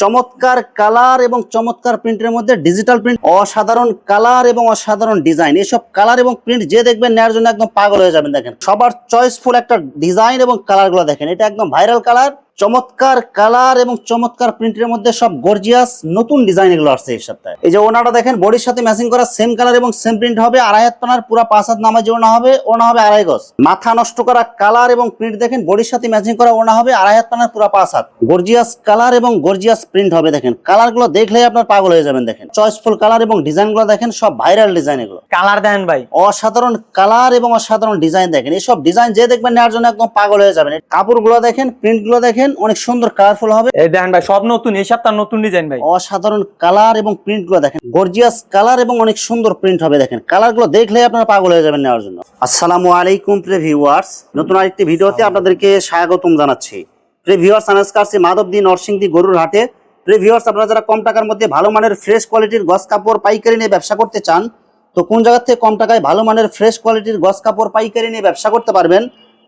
চমৎকার কালার এবং চমৎকার প্রিন্টের মধ্যে ডিজিটাল প্রিন্ট, অসাধারণ কালার এবং অসাধারণ ডিজাইন। এসব কালার এবং প্রিন্ট যে দেখবেন নেওয়ার জন্য একদম পাগল হয়ে যাবেন। দেখেন সবার চয়েসফুল একটা ডিজাইন এবং কালার গুলো দেখেন, এটা একদম ভাইরাল কালার। চমৎকার কালার এবং চমৎকার প্রিন্টের মধ্যে সব গর্জিয়াস নতুন ডিজাইন এগুলো আসছে এই সপ্তাহে। এই যে ওনাটা দেখেন বডির সাথে ম্যাচিং করা সেম কালার এবং সেম প্রিন্ট হবে। আড়াই হাত পানার পুরো 5 হাত নামাজি ওনা হবে, ওনা হবে আড়াই গজ। মাথা নষ্ট করা কালার এবং প্রিন্ট দেখেন, বডির সাথে ম্যাচিং করা ওনা হবে আড়াই হাত পানার পুরো 5 হাত। গর্জিয়াস কালার এবং গর্জিয়াস প্রিন্ট হবে। দেখেন কালার গুলো দেখলেই আপনার পাগল হয়ে যাবেন। দেখেন চয়েসফুল কালার এবং ডিজাইন গুলো দেখেন, সব ভাইরাল ডিজাইন এগুলো। কালার দেন ভাই, অসাধারণ কালার এবং অসাধারণ ডিজাইন দেখেন। এইসব ডিজাইন যে দেখবেন নেওয়ার জন্য একদম পাগল হয়ে যাবেন। কাপড় গুলো দেখেন, প্রিন্ট গুলো দেখেন, অনেক সুন্দর কালারফুল হবে। এই দেন ভাই সব নতুন, এই সপ্তাহ নতুন ডিজাইন ভাই। অসাধারণ কালার এবং প্রিন্ট গুলো দেখেন, গর্জিয়াস কালার এবং অনেক সুন্দর প্রিন্ট হবে। দেখেন কালার গুলো দেখলে আপনারা পাগল হয়ে যাবেন নেওয়ার জন্য। আসসালামু আলাইকুম প্রিয় ভিউয়ার্স, নতুন আরেকটি ভিডিওতে আপনাদেরকে স্বাগতম জানাচ্ছি। প্রিয় ভিউয়ার্স, আজকে মাধবদী নরসিংদী গরুর হাটে। প্রিয় ভিউয়ার্স, আপনারা যারা কম টাকার মধ্যে ভালো মানের ফ্রেশ কোয়ালিটির গস কাপড় পাইকারি নিয়ে ব্যবসা করতে চান, তো কোন জায়গা থেকে কম টাকায় ভালো মানের ফ্রেশ কোয়ালিটির গস কাপড় পাইকারি নিয়ে ব্যবসা করতে পারবেন,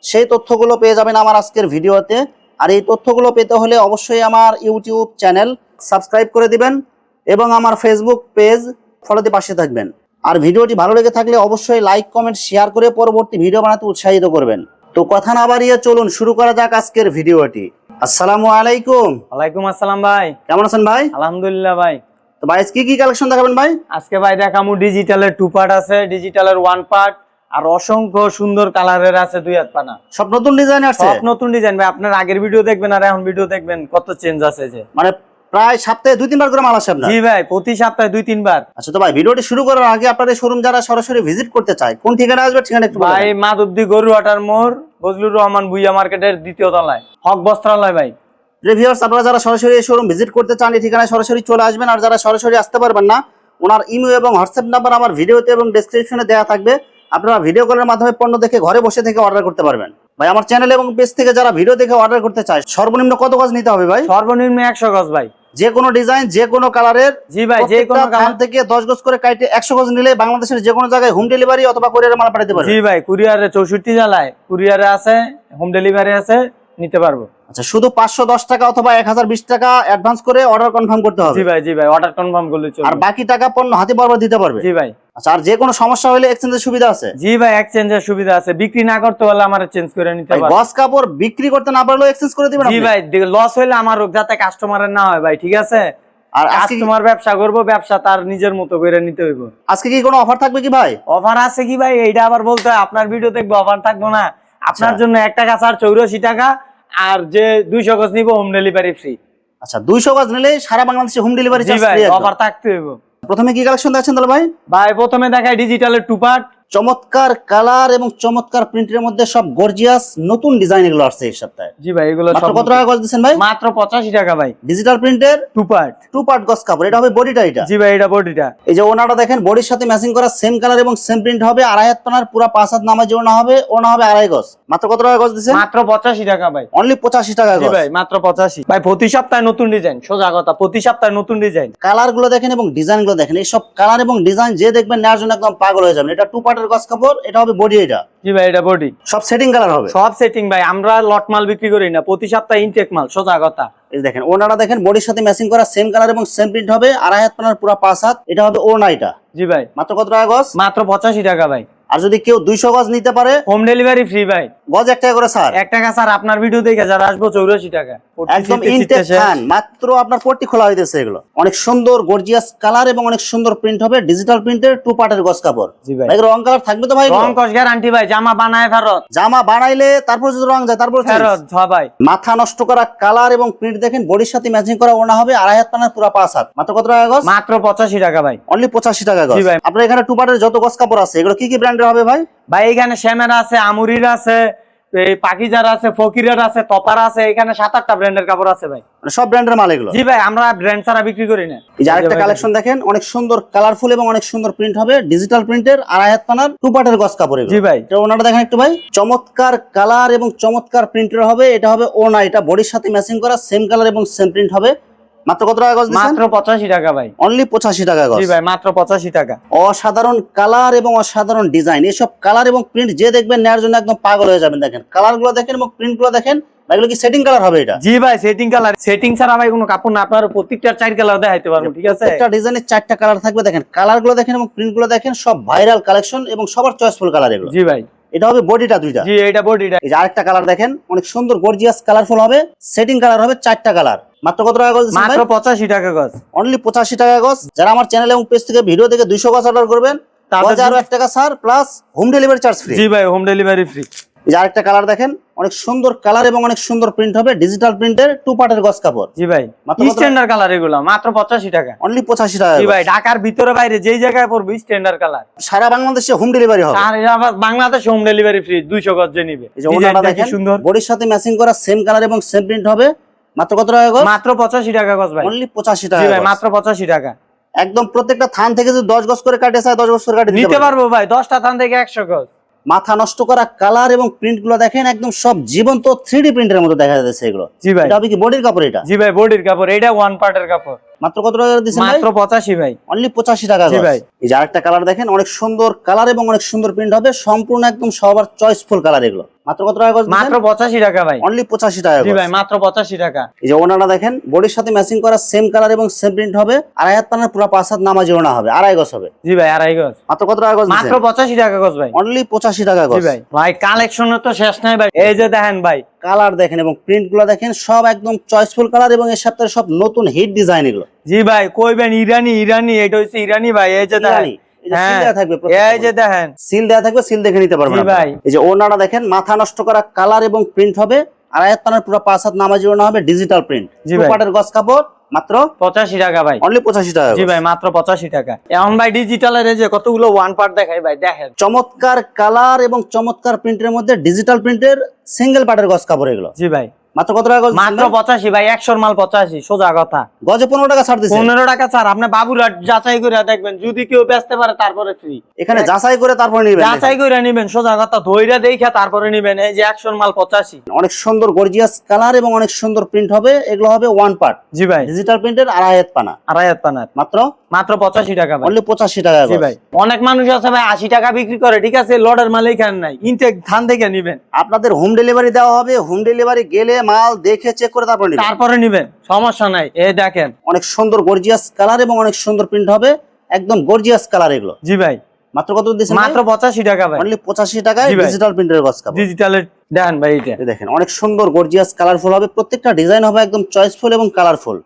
সেই তথ্যগুলো পেয়ে যাবেন আমার আজকের ভিডিওতে। আর এই তথ্যগুলো পেতে হলে অবশ্যই আমার ইউটিউব চ্যানেল সাবস্ক্রাইব করে দিবেন এবং আমার ফেসবুক পেজ ফলোতে পাশে থাকবেন। আর ভিডিওটি ভালো লেগে থাকলে অবশ্যই লাইক কমেন্ট শেয়ার করে পরবর্তী ভিডিও বানাতে উৎসাহিত করবেন। তো কথা না বাড়িয়ে চলুন শুরু করা যাক আজকের ভিডিওটি। আসসালামু আলাইকুম। ওয়ালাইকুম আসসালাম ভাই, কেমন আছেন ভাই? আলহামদুলিল্লাহ ভাই। তো ভাই কি কি কালেকশন দেখাবেন ভাই? আজকে ভাই দেখামু ডিজিটালের 2 পার্ট আছে, ডিজিটালের 1 পার্ট, আর অসংখ্য সুন্দর কালারের আছে 2 হাত পানা। সব নতুন ডিজাইন আছে, সব নতুন ডিজাইন ভাই। আপনার আগের ভিডিও দেখবেন আর এখন ভিডিও দেখবেন, কত চেঞ্জ আছে যে। মানে প্রায় সপ্তাহে 2-3 বার করে মাল আসে আপনার? জি ভাই, প্রতি সপ্তাহে 2-3 বার। আচ্ছা, তো ভাই ভিডিওটি শুরু করার আগে আপনাদের শোরুম যারা সরাসরি ভিজিট করতে চায় কোন ঠিকানা আসবে, ঠিকানা একটু ভাই মাধবদী গরুহাটার মোড়, বজলুর রহমান ভুইয়া মার্কেটের 2য় তলায়, হক বস্ত্রালয় ভাই। ভিউয়ার্স, আপনারা যারা সরাসরি এই শোরুম ভিজিট করতে চান এই ঠিকানায় সরাসরি চলে আসবেন। আর যারা সরাসরি আসতে পারবেন না, ওনার ইমেল এবং হোয়াটসঅ্যাপ নাম্বার আমার ভিডিওতে এবং ডেসক্রিপশনে দেওয়া থাকবে। আপনারা ভিডিও কলের মাধ্যমে পণ্য দেখে ঘরে বসে থেকে অর্ডার করতে পারবেন। ভাই আমার চ্যানেল এবং পেজ থেকে যারা ভিডিও দেখে অর্ডার করতে চায় সর্বনিম্ন কত গজ নিতে হবে ভাই? সর্বনিম্ন 100 গজ ভাই। যে কোনো ডিজাইন, যে কোনো কালারের? জি ভাই, যে কোনো কালার থেকে 10 গজ করে কাটে 100 গজ নিলে বাংলাদেশের যে কোনো জায়গায় হোম ডেলিভারি অথবা কুরিয়ারে মাল পাঠাতে পারবেন। জি ভাই, কুরিয়ারে 64 জেলায় কুরিয়ারে আছে, হোম ডেলিভারি আছে, নিতে পারবো। আচ্ছা, শুধু 510 টাকা অথবা 1020 টাকা অ্যাডভান্স করে অর্ডার কনফার্ম করতে হবে। জি ভাই, অর্ডার কনফার্ম করলে চলবে। আর বাকি টাকা পণ্য হাতে বরাবর দিতে পারবে? জি ভাই। আচ্ছা, আর যে কোনো সমস্যা হলে এক্সচেঞ্জের সুবিধা আছে? জি ভাই, এক্সচেঞ্জের সুবিধা আছে। বিক্রি না করতে হলে আমারে চেঞ্জ করে নিতে পারবে। গস কাপড় বিক্রি করতে না পারলেও এক্সচেঞ্জ করে দিবেন আপনি? জি ভাই, লস হইলে আমার যাতে কাস্টমারের না হয় ভাই, ঠিক আছে? আর কাস্টমার ব্যবসা করব, ব্যবসা তার নিজের মতো করে নিতে হইব। আজকে কি কোনো অফার থাকবে কি ভাই? অফার আছে কি ভাই, এইটা আবার বলতে হয়? আপনার ভিডিও দেখবো, অফার থাকবো না? আপনার জন্য 1 টাকা ছাড় 84 টাকা, আর যে 200 গজ নিব হোম ডেলিভারি ফ্রি। আচ্ছা, 200 গজ নিলে সারা বাংলাদেশে home delivery charge free. Offer থাকতে হইব। প্রথমে কি কালেকশন দেখাচ্ছেন তাহলে ভাই? ভাই প্রথমে দেখাই ডিজিটালের 2 পার্ট। চমৎকার কালার এবং চমৎকার প্রিন্টের মধ্যে সব গর্জিয়াস নতুন ডিজাইন এগুলো আসছে এই সপ্তাহে। জি ভাই, এগুলো মাত্র কত টাকা গজ দিবেন ভাই? মাত্র 85 টাকা ভাই। ডিজিটাল প্রিন্টের 2 পার্ট গজ কাপড়, এটা হবে বডিটা। এটা জি ভাই, এটা বডিটা। এই যে ওনাটা দেখেন বডির সাথে ম্যাচিং করা সেম কালার এবং সেম প্রিন্ট হবে। আড়াই হাত পানার পুরো 5 হাত নামাজি ওনা হবে, ওনা হবে আড়াই গজ। মাত্র কত টাকা গজ দিবেন? মাত্র 85 টাকা ভাই। অনলি 85 টাকা জি গজ। ভাই, মাত্র 85। ভাই প্রতি সপ্তাহে নতুন ডিজাইন, সোজা কথা, প্রতি সপ্তাহে নতুন ডিজাইন। কালার গুলো দেখেন এবং ডিজাইন গুলো দেখেন, এই সব কালার এবং ডিজাইন যে দেখবেন নেওয়ার জন্য একদম পাগল হয়ে যাবেন। এটা 2 পার্টের গজ কাপড়, এটা হবে বডি। এটা জি ভাই, এটা বডি। সব সেটিং কালার হবে? সব সেটিং ভাই, আমরা লট মাল বিক্রি করি না, প্রতি সপ্তাহে ইনটেক মাল, সোজা কথা। এই দেখেন ওনাটা দেখেন বডির সাথে ম্যাচিং করা সেম কালার এবং সেম প্রিন্ট হবে। আড়াই হাত পানার পুরো 5 হাত, এটা হবে ওনা। এটা জি ভাই, মাত্র কত টাকা গজ? মাত্র 85 টাকা ভাই। আর যদি কেউ 200 গজ নিতে পারে হোম ডেলিভারি ফ্রি ভাই। গজ 1 টাকা করে স্যার? 1 টাকা স্যার। আপনার ভিডিও দেখে যারা আসবো 84 টাকা। একদম ইনটেক ফ্যান, মাত্র আপনার পট্টি খোলা হইতেছে। এগুলো অনেক সুন্দর গর্জিয়াস কালার এবং অনেক সুন্দর প্রিন্ট হবে। ডিজিটাল প্রিন্টের 2 পার্টের গজ কাপড়। জি ভাই, ভাই রং কালার থাকবে তো ভাই? রং কস গ্যারান্টি ভাই। জামা বানায় ফেরত, জামা বানাইলে তারপর যদি রং যায় তারপর ফেরত। হ্যাঁ ভাই। মাথা নষ্ট করা কালার এবং প্রিন্ট দেখেন, বডির সাথে ম্যাচিং করা ওনা হবে। আড়াই হাত পানার পুরো 5 হাত। মাত্র কত টাকা গজ? মাত্র 85 টাকা ভাই। অনলি 85 টাকা গজ। জি ভাই। আপনার এখানে 2 পার্টের যত গজ কাপড় আছে এগুলো কি কি ব্র্যান্ডের হবে ভাই? ভাই এখানে শ্যামের আছে, আমুরির আছে, এই পাকিজার আছে, ফকিরের আছে, তপার আছে। এখানে 7-8টা ব্র্যান্ডের কাপড় আছে ভাই। মানে সব ব্র্যান্ডের মাল এগুলো? জি ভাই, আমরা ব্র্যান্ড ছাড়া বিক্রি করি না। এই যে আরেকটা কালেকশন দেখেন, অনেক সুন্দর কালারফুল এবং অনেক সুন্দর প্রিন্ট হবে। ডিজিটাল প্রিন্টের আড়াই হাত পানার 2 পার্টের গজ কাপড়। জি ভাই, এটা ওনাটা দেখেন একটু ভাই। চমৎকার কালার এবং চমৎকার প্রিন্টের হবে। এটা হবে ওনা। এটা বডির সাথে ম্যাচিং করা সেম কালার এবং সেম প্রিন্ট হবে। মাত্র কত টাকা গজ দিবেন? মাত্র 85 টাকা ভাই। অনলি 85 টাকা গজ। জি ভাই, মাত্র 85 টাকা। অসাধারণ কালার এবং অসাধারণ ডিজাইন, এসব কালার এবং প্রিন্ট যে দেখবেন নেওয়ার জন্য একদম পাগল হয়ে যাবেন। দেখেন কালার গুলো দেখেন এবং প্রিন্ট গুলো দেখেন, এগুলো কি সেটিং কালার হবে এটা? জি ভাই, সেটিং কালার। সেটিং ছাড়া ভাই কোনো কাপড় না, আপনার প্রত্যেকটা 4 কালার দেখাইতে পারবো, ঠিক আছে? একটা ডিজাইনের 4টা কালার থাকবে, দেখেন কালারগুলো দেখেন এবং প্রিন্টগুলো দেখেন, সব ভাইরাল কালেকশন এবং সবার চয়েসফুল কালার এগুলো। জি ভাই। এটা হবে বডিটা দুইটা। জি, এটা বডিটা। এই যে আরেকটা কালার দেখেন, অনেক সুন্দর গর্জিয়াস কালারফুল হবে, সেটিং কালার হবে 4টা কালার। মাত্র কত টাকা গজ? মাত্র 85 টাকা গজ। অনলি 85 টাকা গজ। যারা আমার চ্যানেল এবং পেজ থেকে ভিডিও দেখে 200 গজ অর্ডার করবেন, গজে আরো 1 টাকা ছাড় plus home delivery charge free. জি ভাই, হোম ডেলিভারি ফ্রি। এই যে আরেকটা কালার দেখেন, অনেক সুন্দর কালার এবং অনেক সুন্দর প্রিন্ট হবে, ডিজিটাল প্রিন্টের 2 পার্টের গজ কাপড়। জি ভাই, স্ট্যান্ডার্ড কালার এগুলো, মাত্র 85 টাকা। অনলি 85 টাকা। জি ভাই, ঢাকার ভিতরে বাইরে যেই জায়গায় পড়বে স্ট্যান্ডার্ড কালার। সারা বাংলাদেশে হোম ডেলিভারি হবে। আর আবার বাংলাদেশে হোম ডেলিভারি ফ্রি, 200 গজ যে নিবে। এই যে ওনাটা দেখেন, সুন্দর বডির সাথে ম্যাচিং করা সেম কালার এবং সেম প্রিন্ট হবে। মাত্র কত টাকা গজ? মাত্র 85 টাকা গজ ভাই। অনলি 85 টাকা। জি ভাই, মাত্র 85 টাকা। একদম প্রত্যেকটা থান থেকে যদি 10 গজ করে কাটে চায় 10 গজ করে কাটে নিতে পারবো ভাই, 10টা থান থেকে 100 গজ। মাথা নষ্ট করা কালার এবং প্রিন্ট গুলো দেখেন, একদম সব জীবন্ত 3D প্রিন্টের মতো দেখা যাচ্ছে এগুলো। জি ভাই। এটা হবে কি বডির কাপড়? এটা জি ভাই, বডির কাপড়। এটা ওয়ান পার্টের কাপড়। মাত্র কত টাকা দিছেন ভাই? মাত্র 85 ভাই। অনলি 85 টাকা। জি ভাই। এই যে আরেকটা কালার দেখেন, অনেক সুন্দর কালার এবং অনেক সুন্দর প্রিন্ট হবে, সম্পূর্ণ একদম সবার চয়েসফুল কালার এগুলো। মাত্র কত টাকা গজ? মাত্র 85 টাকা ভাই। অনলি 85 টাকা। জি ভাই, মাত্র 85 টাকা। এই যে ওনাটা দেখেন, বডির সাথে ম্যাচিং করা সেম কালার এবং সেম প্রিন্ট হবে, আড়াই হাত পানার পুরো 5 হাত নামাজি ওনা হবে, আড়াই গজ হবে। জি ভাই, আড়াই গজ। মাত্র কত টাকা গজ? মাত্র 85 টাকা গজ ভাই। অনলি 85 টাকা জি গজ। ভাই। ভাই কালেকশনের তো শেষ নাই ভাই। এই যে দেখেন ভাই, কালার দেখেন এবং প্রিন্ট গুলো দেখেন, সব একদম চয়েসফুল কালার এবং এর সপ্তাহে সব নতুন হিট ডিজাইন এগুলো। জি ভাই, কইবেন ইরানি ইরানি, এটা হচ্ছে ইরানি ভাই। এই যে দেখেন, সিল দেয়া থাকবে, এই যে দেখেন, সিল দেয়া থাকবে, সিল দেখে নিতে পারবেন জি ভাই। এই যে ওনাটা দেখেন, মাথা নষ্ট করা কালার এবং প্রিন্ট হবে, আড়াই হাত পানার পুরো 5 হাত নামাজি ওনা হবে, ডিজিটাল প্রিন্ট, জি 2 ভাই। পার্টের গজ কাপড়। মাত্র 85 টাকা ভাই। অনলি 85 টাকা। জি ভাই, মাত্র 85 টাকা। এখন ভাই ডিজিটালের এই যে কতগুলো ওয়ান পার্ট দেখাই ভাই, দেখেন। চমৎকার কালার এবং চমৎকার প্রিন্টের মধ্যে ডিজিটাল প্রিন্টের সিঙ্গেল পার্টের গজ কাপড় এগুলো। জি ভাই। মাত্র কত টাকা গজ? মাত্র 85 ভাই, 100 মাল 85, সোজা কথা। গজে 15 টাকা ছাড় দিছে। 15 টাকা ছাড়। আপনি বাবুরাট যাচাই করে দেখবেন, যদি কেউ বেচতে পারে তারপরে ফ্রি। এখানে যাচাই করে তারপর নিবেন। যাচাই করে নিবেন, সোজা কথা, ধইরা দেখে তারপরে নিবেন। এই যে 100 মাল 85। অনেক সুন্দর গর্জিয়াস কালার এবং অনেক সুন্দর প্রিন্ট হবে, এগুলো হবে ওয়ান পার্ট। জি ভাই। ডিজিটাল প্রিন্টের আড়াই হাত পানা। আড়াই হাত পানার। মাত্র মাত্র 85 টাকা ভাই। অনলি 85 টাকা জি গজ। ভাই। অনেক মানুষ আছে ভাই 80 টাকা বিক্রি করে, ঠিক আছে, লটের মাল এখানে নাই, ইনটেক ধান থেকে নিবেন। আপনাদের হোম ডেলিভারি দেওয়া হবে, হোম ডেলিভারি গেলে মাল দেখে চেক করে তারপর নিবেন। তারপরে নিবেন, সমস্যা নাই। এই দেখেন, অনেক সুন্দর গর্জিয়াস কালার এবং অনেক সুন্দর প্রিন্ট হবে, একদম গর্জিয়াস কালার এগুলো। জি ভাই। মাত্র কত দিচ্ছেন? মাত্র 85 টাকা ভাই। অনলি 85 টাকায় জি ভাই। ডিজিটাল প্রিন্টের গজ কাপড়। ডিজিটালের দেখেন ভাই, এটা এই দেখেন, অনেক সুন্দর গর্জিয়াস কালারফুল হবে, প্রত্যেকটা ডিজাইন হবে একদম চয়েসফুল এবং কালারফুল।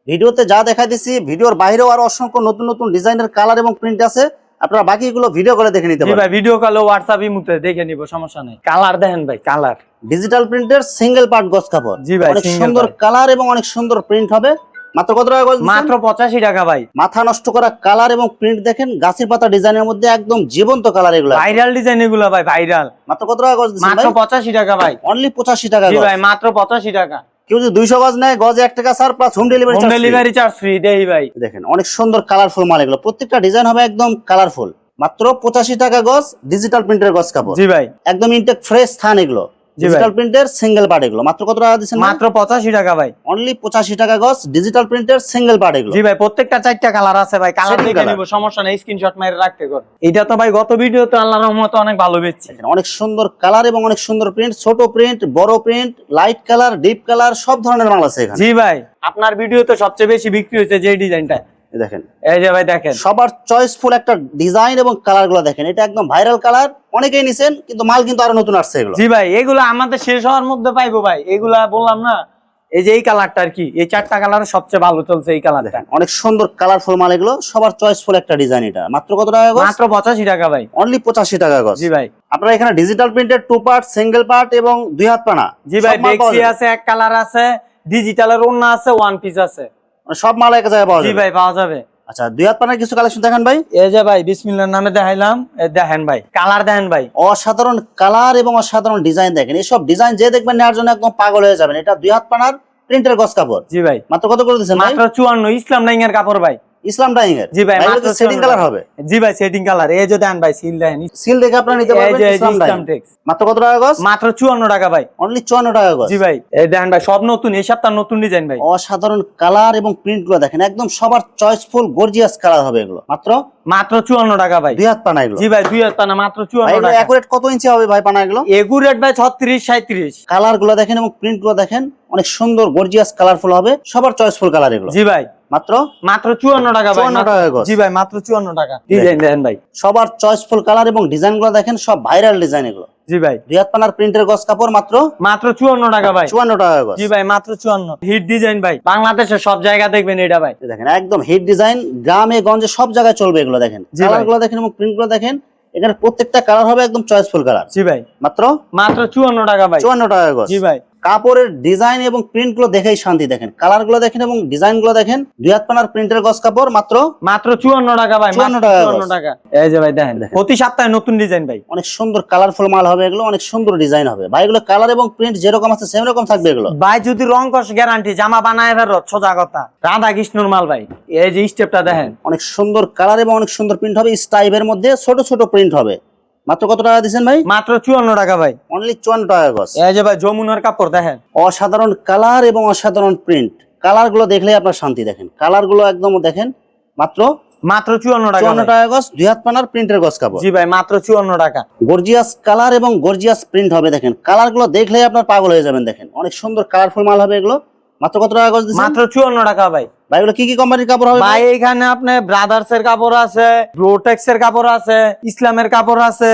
ভিডিওতে যা দেখাই দিছি, ভিডিওর বাইরেও আরো অসংখ্য নতুন নতুন ডিজাইনের কালার এবং প্রিন্ট আছে, আপনারা বাকিগুলো ভিডিও করে দেখে নিতে জি পারেন। ভাই, ভিডিও কলে হোয়াটসঅ্যাপ ইমুতে দেখে নিব, সমস্যা নাই। কালার দেখেন ভাই, কালার। ডিজিটাল প্রিন্টের সিঙ্গেল পার্ট গজ কাপড়। জি ভাই, অনেক single সুন্দর part। কালার এবং অনেক সুন্দর প্রিন্ট হবে। মাত্র কত টাকা গজ দিচ্ছেন? মাত্র 85 টাকা ভাই। মাথা নষ্ট করা কালার এবং প্রিন্ট দেখেন, গাছের পাতা ডিজাইনের মধ্যে একদম জীবন্ত কালার এগুলো। ভাইরাল ডিজাইন এগুলো ভাই, ভাইরাল। মাত্র কত টাকা গজ দিচ্ছেন মাত্র ভাই? 85 টাকা ভাই। অনলি 85 টাকা জি গজ। ভাই, মাত্র 85 টাকা। কেউ যদি 200 গজ নেয়, গজে 1 টাকা ছাড় plus home delivery home charge. Delivery charge free দেই ভাই। দেখেন, অনেক সুন্দর কালারফুল মাল এগুলো, প্রত্যেকটা ডিজাইন হবে একদম কালারফুল। মাত্র 85 টাকা গজ, ডিজিটাল প্রিন্টের গজ কাপড়। জি ভাই। একদম ইনটেক ফ্রেশ থান এগুলো, জি ভাই। ডিজিটাল প্রিন্টের সিঙ্গেল পার্ট এগুলো। মাত্র কত টাকা দিচ্ছেন? মাত্র 85 টাকা ভাই। অনলি 85 টাকা গজ, ডিজিটাল প্রিন্টের সিঙ্গেল পার্ট এগুলো। জি ভাই, প্রত্যেকটা 4টা কালার আছে ভাই, কালার Setting দেখে color। নিব, সমস্যা নাই, স্ক্রিনশট মেরে রাখতে কর। এটা তো ভাই গত ভিডিওতে আল্লাহর রহমতে অনেক ভালো বেচছি। দেখেন, অনেক সুন্দর কালার এবং অনেক সুন্দর প্রিন্ট, ছোট প্রিন্ট, বড় print, light colour, deep colour, সব ধরনের মাল আছে এখানে। জি ভাই, আপনার ভিডিওতে সবচেয়ে বেশি বিক্রি হয়েছে যে ডিজাইনটা, এই দেখেন, এই যে ভাই দেখেন, সবার চয়েসফুল একটা ডিজাইন এবং কালার গুলো দেখেন, এটা একদম ভাইরাল কালার, অনেকেই নিছেন, কিন্তু মাল কিন্তু আরো নতুন আসছে এগুলো। জি ভাই, এগুলো আমাদের শেষ হওয়ার মধ্যে পাইবো ভাই। এগুলা বললাম না, এই যে এই কালারটা আর কি, এই 4টা কালার সবচেয়ে ভালো চলছে এই কালারটা। দেখেন, অনেক সুন্দর কালারফুল মাল এগুলো, সবার চয়েসফুল একটা ডিজাইন। এটা মাত্র কত টাকা গজ? মাত্র 85 টাকা ভাই। অনলি 85 টাকা গজ। জি ভাই। আপনারা এখানে ডিজিটাল প্রিন্টের 2 পার্ট, সিঙ্গেল পার্ট এবং 2 হাত পানা, জি ভাই, সব মাল পাওয়া ডেক্সি যাবে। আছে, এক কালার আছে, ডিজিটালের ওন্না আছে, ওয়ান পিস আছে। মানে সব মাল এক জায়গায় পাওয়া জি যাবে। ভাই, পাওয়া যাবে। আচ্ছা, 2 হাত পানার কিছু কালেকশন দেখান ভাই। এই যে ভাই, বিসমিল্লাহর নামে দেখাইলাম, এই দেখেন ভাই, কালার দেখেন ভাই, অসাধারণ কালার এবং অসাধারণ ডিজাইন দেখেন, এইসব ডিজাইন যে দেখবেন নেওয়ার জন্য একদম পাগল হয়ে যাবেন। এটা 2 হাত পানার প্রিন্টের গজ কাপড়। জি ভাই। মাত্র কত করে দিচ্ছেন ভাই? মাত্র 54। ইসলাম ডাইঙ্গার কাপড় ভাই। ইসলাম ডাইং এর। জি ভাই, মাত্র সেটিং 54 কালার টাকা। হবে। জি ভাই, সেটিং কালার। এই যে দেন ভাই, সিল দেন, সিল দেখে আপনারা নিতে এই পারবেন যে ইসলাম ডাইং। ইসলাম টেক্স। মাত্র কত টাকা গজ? মাত্র 54 টাকা ভাই। অনলি 54 টাকা গজ। জি ভাই, এই দেন ভাই, সব নতুন, এই সপ্তাহ নতুন ডিজাইন ভাই। অসাধারণ কালার এবং প্রিন্ট গুলো দেখেন, একদম সবার চয়েসফুল গর্জিয়াস কালার হবে এগুলো। মাত্র মাত্র 54 টাকা ভাই। দুই হাত পানা এগুলো। জি ভাই, 2 হাত পানা, মাত্র ভাই 54 এগুলো টাকা। একুরেট কত ইঞ্চি হবে ভাই পানা এগুলো? এগুরেট ভাই 36 37। কালার গুলো দেখেন এবং প্রিন্ট গুলো দেখেন, অনেক সুন্দর গর্জিয়াস কালারফুল হবে, সবার চয়েসফুল কালার এগুলো। জি ভাই, মাত্র মাত্র 54 টাকা ভাই। 54 টাকা গজ। জি ভাই, মাত্র 54 টাকা। ডিজাইন দেন ভাই। সবার চয়েসফুল কালার এবং ডিজাইন গুলো দেখেন, সব ভাইরাল ডিজাইন এগুলো। জি ভাই, দুই হাত পানার প্রিন্টের গজ কাপড় মাত্র মাত্র 54 টাকা ভাই। 54 টাকা গজ। জি ভাই, মাত্র 54। হিট ডিজাইন ভাই, বাংলাদেশের সব জায়গা দেখবেন এটা ভাই। দেখেন একদম হিট ডিজাইন, গ্রামে গঞ্জে সব জায়গায় চলবে এগুলো। দেখেন জি ভাই। কালার গুলো দেখেন এবং প্রিন্ট গুলো দেখেন, এখানে প্রত্যেকটা কালার হবে একদম চয়েসফুল কালার। জি ভাই, মাত্র মাত্র 54 টাকা ভাই। 54 টাকা গজ। জি ভাই, কাপড়ের ডিজাইন এবং প্রিন্ট গুলো দেখেই শান্তি। দেখেন কালার গুলো দেখেন এবং ডিজাইন গুলো দেখেন। দুই হাত পানার প্রিন্টের গজ কাপড় মাত্র মাত্র 54 টাকা ভাই। 54 টাকা 54 টাকা। এই যে ভাই দেখেন, প্রতি সপ্তাহে নতুন ডিজাইন ভাই। অনেক সুন্দর কালারফুল মাল হবে এগুলো, অনেক সুন্দর ডিজাইন হবে ভাই। এগুলো কালার এবং প্রিন্ট যেরকম আছে সেম রকম থাকবে এগুলো। ভাই যদি রং কষ গ্যারান্টি, জামা বানায় ফেরত, সোজা কথা। রাধা কৃষ্ণর মাল ভাই। এই যে স্টেপটা দেখেন, অনেক সুন্দর কালার এবং অনেক সুন্দর প্রিন্ট হবে, স্টাইপের মধ্যে ছোট ছোট প্রিন্ট হবে। মাত্র কত টাকা দিচ্ছেন ভাই? মাত্র 54 টাকা ভাই। অনলি 54 টাকা গজ। এই যে ভাই, যমুনার কাপড় দেখেন। অসাধারণ কালার এবং অসাধারণ প্রিন্ট, কালার গুলো দেখলেই আপনার শান্তি। দেখেন কালার গুলো একদম দেখেন, মাত্র মাত্র 54 টাকা 54 ভাই। টাকা গজ। দুই হাত পানার প্রিন্টের গজ কাপড়। জি ভাই, মাত্র 54 টাকা। গর্জিয়াস কালার এবং গর্জিয়াস প্রিন্ট হবে। দেখেন কালার গুলো দেখলেই আপনার পাগল হয়ে যাবেন। দেখেন অনেক সুন্দর কালারফুল মাল হবে এগুলো। মাত্র কত টাকা গজ দিচ্ছেন? মাত্র 54 টাকা ভাই। ভাই এগুলো কি কি কোম্পানির কাপড় হবে ভাই এখানে আপনি ব্রাদার্স এর কাপড় আছে, ব্রোটেক্স এর কাপড় আছে, ইসলামের কাপড় আছে,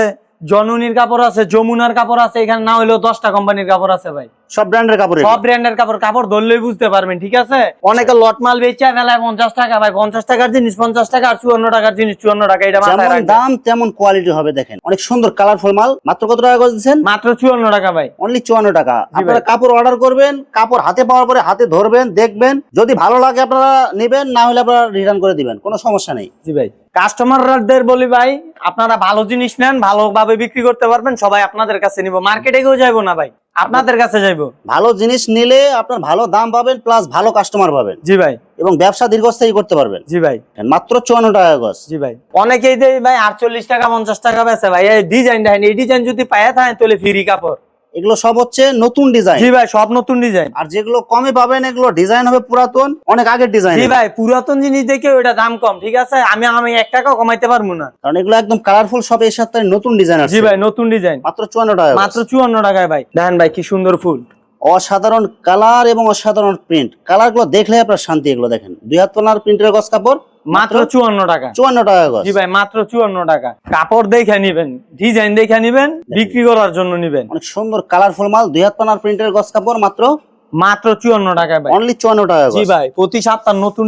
জননীর কাপড় আছে, যমুনার কাপড় আছে। এখানে না হইলেও 10টা কোম্পানির কাপড় আছে ভাই। সব ব্র্যান্ডের কাপড়? সব ব্র্যান্ডের কাপড়। কাপড় ধরলেই বুঝতে পারবেন, ঠিক আছে? অনেকে লট মাল বেচা ফেলায় 50 টাকা ভাই। 50 টাকার জিনিস 50 টাকা, আর 54 টাকার জিনিস 54 টাকা। এটা মাথায় যেমন রাখবেন। দাম তেমন কোয়ালিটি হবে। দেখেন অনেক সুন্দর কালারফুল মাল। মাত্র কত টাকা গজ দিচ্ছেন? মাত্র 54 টাকা ভাই। অনলি 54 টাকা। ভাই। আপনারা কাপড় অর্ডার করবেন, কাপড় হাতে পাওয়ার পরে হাতে ধরবেন, দেখবেন, যদি ভালো লাগে আপনারা নেবেন, না হলে আপনারা রিটার্ন করে দিবেন, কোনো সমস্যা নেই। জি ভাই, কাস্টমারদের বলি ভাই, আপনারা ভালো জিনিস নেন, ভালোভাবে বিক্রি করতে পারবেন, সবাই আপনাদের কাছে নিব। মার্কেটে কেউ যাইবো না ভাই, আপনাদের কাছে যাইবো। ভালো জিনিস নিলে আপনার ভালো দাম পাবেন, প্লাস ভালো কাস্টমার পাবেন, জি ভাই। এবং ব্যবসা দীর্ঘস্থায়ী করতে পারবেন। জি ভাই। মাত্র 54 টাকা গজ। জি ভাই, অনেকেই দেয় ভাই 48 টাকা 50 টাকা বেচে ভাই। এই ডিজাইন দেখেন, এই ডিজাইন যদি পায় থাকে তাহলে ফ্রি কাপড়। এগুলো সব হচ্ছে নতুন ডিজাইন। জি ভাই, সব নতুন ডিজাইন। আর যেগুলো কমে পাবেন এগুলো ডিজাইন হবে পুরাতন, অনেক আগের ডিজাইন। জি ভাই, পুরাতন জিনিস দেখে ওটা দাম কম, ঠিক আছে? আমি 1 টাকাও কমাইতে পারবো না, কারণ এগুলো একদম কালারফুল, সব এই সপ্তাহে নতুন ডিজাইন আছে। জি ভাই, নতুন ডিজাইন। মাত্র 54 টাকা গজ। মাত্র 54 টাকায় ভাই। দেখেন ভাই কি সুন্দর ফুল, অসাধারণ কালার এবং অসাধারণ প্রিন্ট, কালার গুলো দেখলে আপনার শান্তি। এগুলো দেখেন দুই হাত পানার প্রিন্টের গজ কাপড়, মাত্র 54 টাকা। 54 টাকা গজ। জি ভাই, মাত্র 54 টাকা। কাপড় দেখে নিবেন, ডিজাইন দেখে নিবেন, বিক্রি করার জন্য নিবেন। অনেক সুন্দর কালারফুল মাল। দুই হাত পানার প্রিন্টের গজ কাপড়, মাত্র মাত্র 54 টাকা ভাই। অনলি 54 টাকা জি গজ। ভাই, প্রতি সপ্তাহ নতুন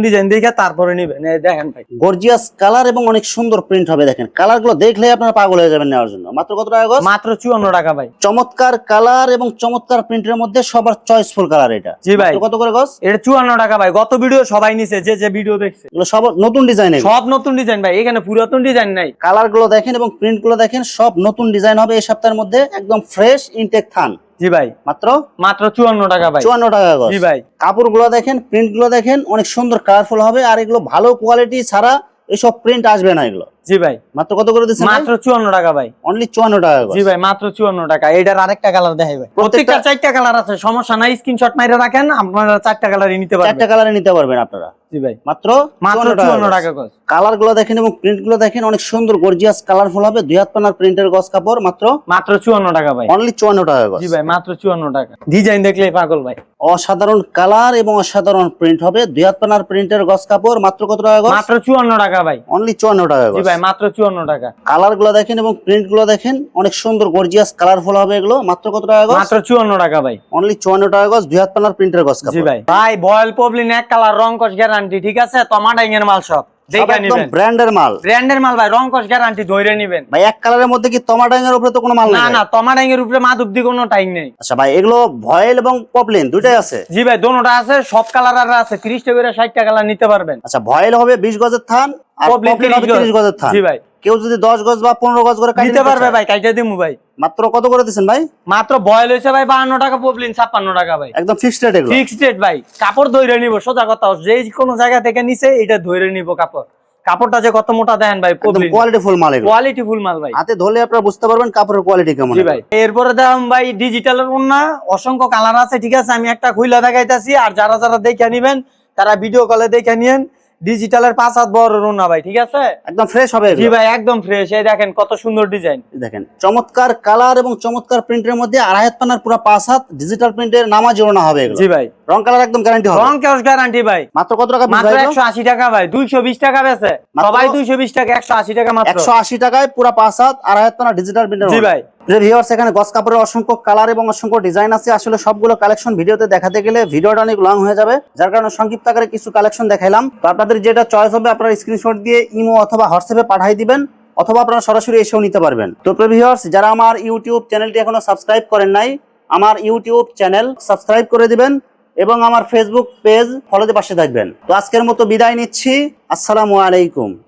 ডিজাইন দেখে তারপরে নিবেন। এই দেখেন ভাই, গর্জিয়াস কালার এবং অনেক সুন্দর প্রিন্ট হবে। দেখেন কালার গুলো দেখলে আপনারা পাগল হয়ে যাবেন নেওয়ার জন্য। মাত্র কত টাকা গজ? মাত্র 54 টাকা ভাই। চমৎকার কালার এবং চমৎকার প্রিন্টের মধ্যে সবার চয়েসফুল কালার এটা। জি ভাই। মাত্র কত করে গজ? এটা 54 টাকা ভাই। গত ভিডিও সবাই নিছে, যে ভিডিও দেখছে এগুলো সব নতুন ডিজাইন। সব নতুন ডিজাইন ভাই, এখানে পুরাতন ডিজাইন নাই। কালার গুলো দেখেন এবং প্রিন্ট গুলো দেখেন, সব নতুন ডিজাইন হবে এই সপ্তাহের মধ্যে, একদম ফ্রেশ ইনটেক থান। জি ভাই, মাত্র মাত্র 54 টাকা ভাই। 54 টাকা গজ। জি ভাই। কাপড় গুলো দেখেন, প্রিন্ট গুলো দেখেন, অনেক সুন্দর কালারফুল হবে। আর এগুলো ভালো কোয়ালিটি ছাড়া এসব প্রিন্ট আসবে না এগুলো। জি ভাই, মাত্র কত করে দিচ্ছেন? মাত্র 54 টাকা ভাই। অনলি 54 টাকা গজ। জি ভাই, মাত্র 54 টাকা। এটার আরেকটা কালার দেখাই ভাই। প্রত্যেকটা 4টা কালার আছে, সমস্যা নাই, স্ক্রিনশট মাইরা রাখেন, আপনারা 4টা কালারই নিতে পারবেন। 4টা কালারে নিতে পারবেন আপনারা। জি ভাই, মাত্র মাত্র 54 টাকা গজ। কালার গুলো দেখেন এবং প্রিন্ট গুলো দেখেন, অনেক সুন্দর গর্জিয়াস কালারফুল হবে। দুই হাত পানার প্রিন্টের গজ কাপড়, মাত্র মাত্র 54 টাকা ভাই। অনলি 54 টাকা গজ। জি ভাই, মাত্র 54 টাকা। ডিজাইন দেখলেই পাগল ভাই। অসাধারণ কালার এবং অসাধারণ প্রিন্ট হবে। দুই হাত পানার প্রিন্টের গজ কাপড়, মাত্র কত টাকা গজ? মাত্র 54 টাকা ভাই। অনলি 54 টাকা জি গজ। ভাই, মাত্র 54 টাকা। কালার গুলো দেখেন এবং প্রিন্ট গুলো দেখেন, অনেক সুন্দর গর্জিয়াস কালারফুল হবে এগুলো। মাত্র কত টাকা গজ? মাত্র 54 টাকা ভাই। অনলি 54 টাকা গজ। দুই হাত পানার প্রিন্টের গজ জি কাপড়। ভাই। ভাই বয়েল পবলিন এক কালার, রং কস গ্যারান্টি, ঠিক আছে? টমাটাইং এর মাল সব সব দেখে একদম নিবেন। ব্র্যান্ডের মাল। ব্র্যান্ডের মাল ভাই, রং কস গ্যারান্টি, ধরে নিবেন ভাই এক কালারের মধ্যে কি টমাটাং এর উপরে তো কোনো মাল না নেই? না, টমাটাইং এর উপরে মাধবদি কোনো টাইম নেই। আচ্ছা ভাই, এগুলো ভয়েল এবং পপলিন দুইটাই আছে? জি ভাই, দোনোটা আছে, সব কালার আর আছে। 30 টাকা করে 60 টাকা কালার নিতে পারবেন। আচ্ছা, ভয়েল হবে 20 গজের থান, আর পপলিন পপলিন হবে 30 গজের থান। জি ভাই, কেউ যদি 10 গজ বা 15 গজ করে কাটে নিতে পারবে ভাই, কাইটা দিমু ভাই। মাত্র কত করে দিচ্ছেন ভাই? মাত্র বয়েল হয়েছে ভাই 52 টাকা, পপলিন 56 টাকা ভাই। একদম ফিক্সড রেট এগুলো। ফিক্সড রেট ভাই, কাপড় ধরে নিব, সোজা কথা, যে কোনো জায়গা থেকে নিছে এটা ধরে নিব কাপড়। কাপড়টা যে কত মোটা দেখেন ভাই, একদম পপলিন কোয়ালিটি ফুল মাল এগুলো। কোয়ালিটি ফুল মাল ভাই। হাতে ধরলে আপনারা বুঝতে পারবেন কাপড়ের কোয়ালিটি কেমন। জি ভাই। এরপরে দেখুন ভাই ডিজিটালের ওন্না, অসংখ্য কালার আছে, ঠিক আছে? আমি একটা খুইলা দেখাইতাছি, আর যারা যারা দেখে নিবেন তারা ভিডিও কলে দেখে নিয়েন। ডিজিটালের 5 হাত বড় ওন্না ভাই, ঠিক আছে? একদম ফ্রেশ হবে জি এগুলো। ভাই, একদম ফ্রেশ। এই দেখেন কত সুন্দর ডিজাইন। দেখেন চমৎকার কালার এবং চমৎকার প্রিন্টের মধ্যে আড়াই হাত পানার পুরো 5 হাত ডিজিটাল প্রিন্টের নামাজ ওড়না হবে এগুলো। জি ভাই, রং কালার একদম গ্যারান্টি হবে। রং ক্যাশ গ্যারান্টি ভাই। মাত্র কত টাকা পিস মাত্র ভাই? 180 টাকা ভাই, 220 টাকা বেচে মাত্র? সবাই, 220 টাকা, 180 টাকা মাত্র। 180 টাকায় পুরো 5 হাত আড়াই হাত পানা ডিজিটাল প্রিন্টের। জি ভাই। যে ভিউয়ার্স, এখানে গস কাপড়ের অসংখ্য কালার এবং অসংখ্য ডিজাইন আছে। আসলে সবগুলো কালেকশন ভিডিওতে দেখাতে গেলে ভিডিওটা অনেক লং হয়ে যাবে, যার কারণে সংক্ষিপ্ত আকারে কিছু কালেকশন দেখাইলাম। তো আপনাদের যেটা চয়েস হবে আপনারা স্ক্রিনশট দিয়ে ইমো অথবা হোয়াটসঅ্যাপে পাঠিয়ে দিবেন, অথবা আপনারা সরাসরি এসেও নিতে পারবেন। তো ভিউয়ার্স, যারা আমার ইউটিউব চ্যানেলটি এখনো সাবস্ক্রাইব করেন নাই, আমার ইউটিউব চ্যানেল সাবস্ক্রাইব করে দিবেন এবং আমার ফেসবুক পেজ ফলোতে পাশে থাকবেন। তো আজকের মতো বিদায় নিচ্ছি। আসসালামু আলাইকুম।